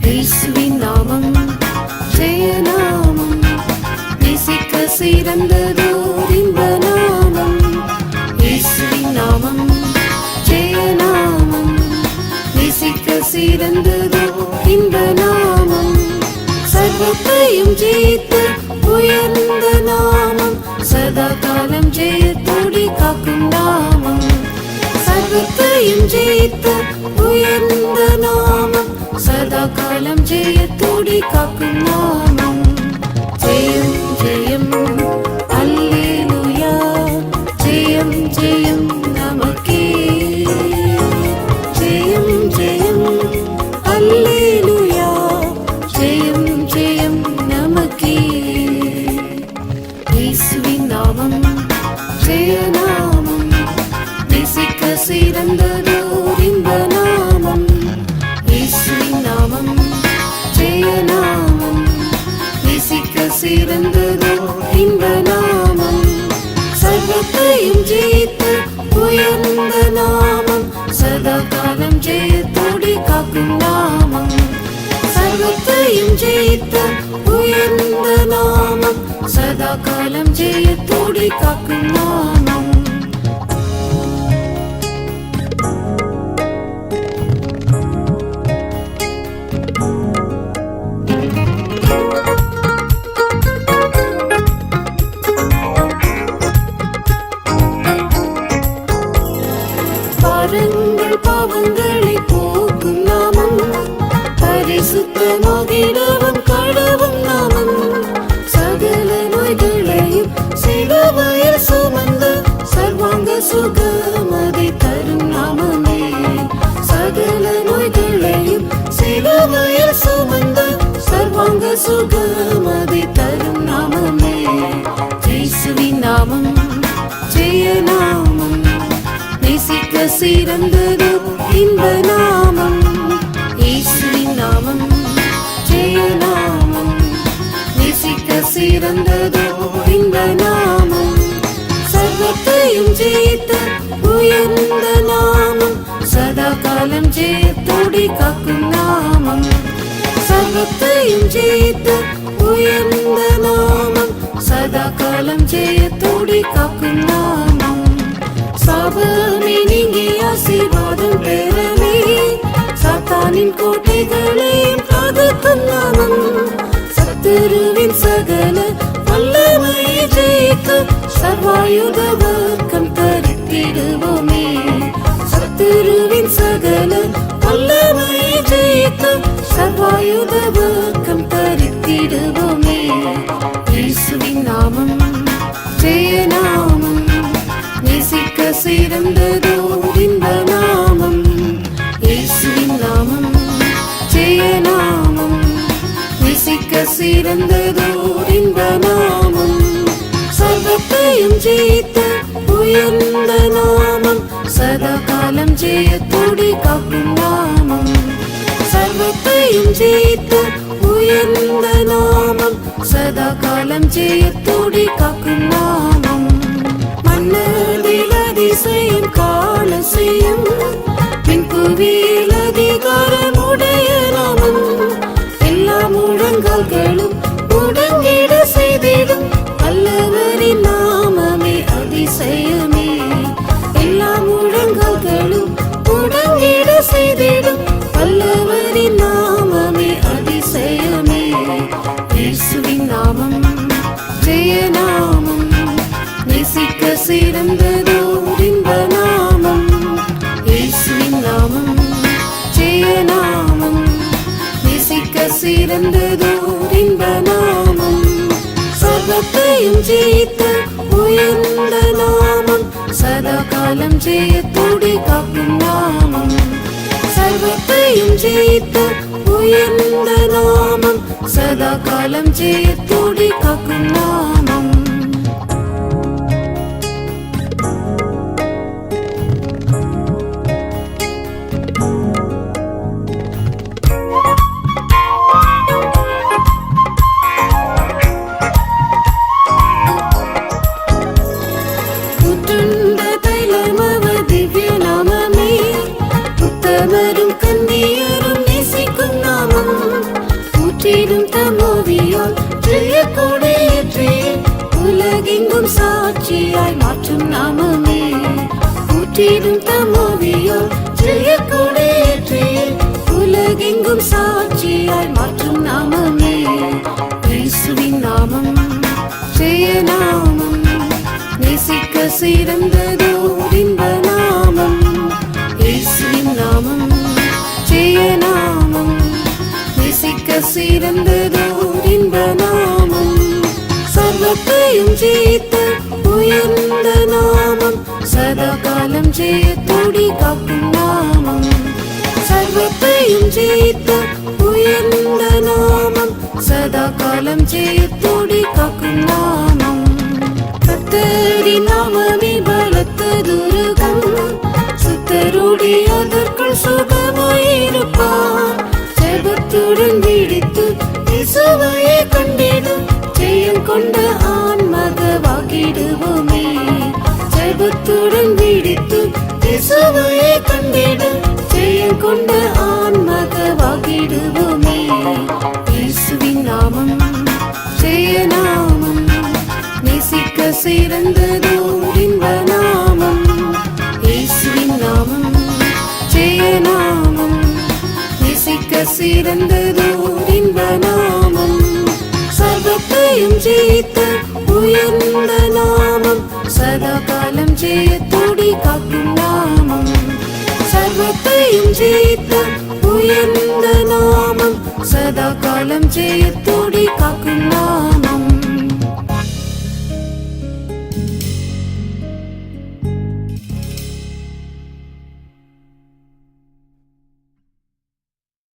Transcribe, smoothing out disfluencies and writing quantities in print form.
இயேசுவின் நாமம் ஜெயநாமம், நேசிக்க சிறந்ததோர் இன்ப நாமம். இயேசுவின் நாமம் ஜெயநாமம், நேசிக்க சிறந்ததோர் இன்ப நாமம். சர்வத்தையும் ஜெயித்து உயர்ந்த நாமம், சதா காலம் ஜெயத்தோடி காக்கும் நாமம். சர்வத்தையும் ஜெயித்து உயர்ந்த நாமம், சதா காலம் ஜெயத்தோடி காக்கும் நாமம். ஜெயம் ஜெயம் அல்லேலூயா, ஜெயம் ஜெயம் நமக்கே. ஜெயம் ஜெயம் அல்லேலூயா, ஜெயம் ஜெயம் நமக்கே. இயேசுவின் நாமம் ஜெயநாமம், நேசிக்க சிறந்ததோர் இன்ப நாமம். இயேசுவின் நாமம் ஜெயநாமம், நேசிக்க சிறந்ததோர் இன்ப நாமம். சர்வத்தையும் ஜெயித்து உயர்ந்த நாமம், சதா காலம் ஜெயத்தோடி காக்கும் நாமம். சர்வத்தையும் ஜெயித்து உயர்ந்த நாமம், சதா காலம் ஜெயத்தோடி காக்கும் நாமம். பாருங்கள் பாவங்களை போக்கும் நாமம், பரிசுத்தமாகிடவும் கடவும் நாமம். சகல நோய்களையும் சிலுவையில் சுமந்து சர்வாங்க சுகமதை தரும் நாமமே. சகல நோய்களையும் சிலுவையில் சுமந்து சர்வாங்க சுகமதை தரும் நாமமே. இயேசுவின் நாமம் ஜெயநாமம், நேசிக்க சிறந்ததோர் இன்ப நாமம். இயேசுவின் நாமம் ஜெயநாமம், நேசிக்க சிறந்ததோர் இன்ப நாமம். சர்வத்தையும் ஜெயித்த உயர்ந்த நாமம், சதா காலம் ஜெயத்தோடி காக்கும் நாமம். சர்வத்தையும் ஜெயித்த உயர்ந்த நாமம், சதா காலம் ஜெயத்தோடி காக்கும் நாமம். சாபமே நீங்கி ஆசீர்வாதம் பெறவே, சாத்தானின் கோட்டைகளையும் தகர்க்கும் நாமம். சத்துருவின் சகல வல்லமையை ஜெயித்து சர்வாயுத வர்க்கம் தரித்திடுவோமே. சத்துருவின் சகல வல்லமையை ஜெயித்து சர்வாயுத வர்க்கம் தரித்திடுவோமே. இயேசுவின் நாமம் ஜெயநாமம், நேசிக்க சிறந்ததோர் இன்ப நாமம். இயேசுவின் நாமம் ஜெயநாமம், நேசிக்க சிறந்ததோர் இன்ப நாமம். சர்வத்தையும் ஜெயித்த உயர்ந்த நாமம், சதா காலம் ஜெயத்தோடி காக்கும் நாமம். சர்வத்தையும் ஜெயித்த உயர்ந்த நாமம், சதா காலம் ஜெயத்தோடி காக்கும் நாமம். மன்னதில் அதிசயம் காண செய்யும், பின்புவியில் அதிகாரமுடைய நாமம். எல்லா முழங்கால்களும் முடங்கிட செய்திடும் வல்லவரின் நாமமே அதிசயமே. எல்லா முழங்கால்களும் முடங்கிட செய்திடும் வல்லவரின் நாமமே அதிசயமே. இயேசுவின் நாமம் ஜெயநாமம், நேசிக்க சிறந்ததோர் இன்ப நாமம். இயேசுவின் நாமம் ஜெயநாமம், நேசிக்க சிறந்ததோர் இன்ப நாமம். சர்வத்தையும் ஜெயித்த உயர்ந்த நாமம், சதா காலம் ஜெயத்தோடி காக்கும் நாமம். சர்வத்தையும் ஜெயித்த உயர்ந்த நாமம், சதா காலம் ஜெயத்தோடி காக்கும் நாமம். கன்னியரும் நேசிக்கும் நாமம் மாற்றும் நாமமே. ஊற்றிடும் தமோவியால் ஜெயக்கொடியேற்றி உலகெங்கும் சாட்சியாய் மாற்றும் நாமமே. இயேசுவின் நாமம் ஜெய நாமம், நேசிக்க சிறந்ததோர் இன்ப நாமம். இயேசுவின் நாமம் ஜெய நாமம், நேசிக்க சிறந்ததோர் இன்ப நாமம். சர்வத்தையும் ஜெயித்த உயர்ந்த நாமம், சதா காலம் ஜெயத்தோடி காக்கும் நாமம். சர்வத்தையும் ஜெயித்த உயர்ந்த நாமம், சதா காலம் ஜெயத்தோடி காக்கும் நாமம். கர்த்தரின் நாமமே பலத்த துருகம், சுத்தரோடி அதற்குள் சுகமாயிருப்பார். ஜெபத்துடன் விழித்து இயேசுவையே கண்டிடும், ஜெயம் கொண்ட ஆன்மகவாகிடுவோமே. ஜெபத்துடன் விழித்து இயேசுவையே கண்டிடும், ஜெயம் கொண்ட ஆன்மகவாகிடுவோமே. இயேசுவின் நாமம் ஜெய நாமம், நேசிக்க சிறந்ததோர் இன்ப நாமம். இயேசுவின் நாமம் ஜெய நாமம், நேசிக்க சிறந்ததோர் இன்ப நாமம். சர்வத்தையும் ஜெயித்த உயர்ந்த நாமம், சதா காலம் ஜெயத்தோடி காக்கும் நாமம். சர்வத்தையும் ஜெயித்த உயர்ந்த நாமம், சதா காலம் ஜெயத்தோடி காக்கும் நாமம்.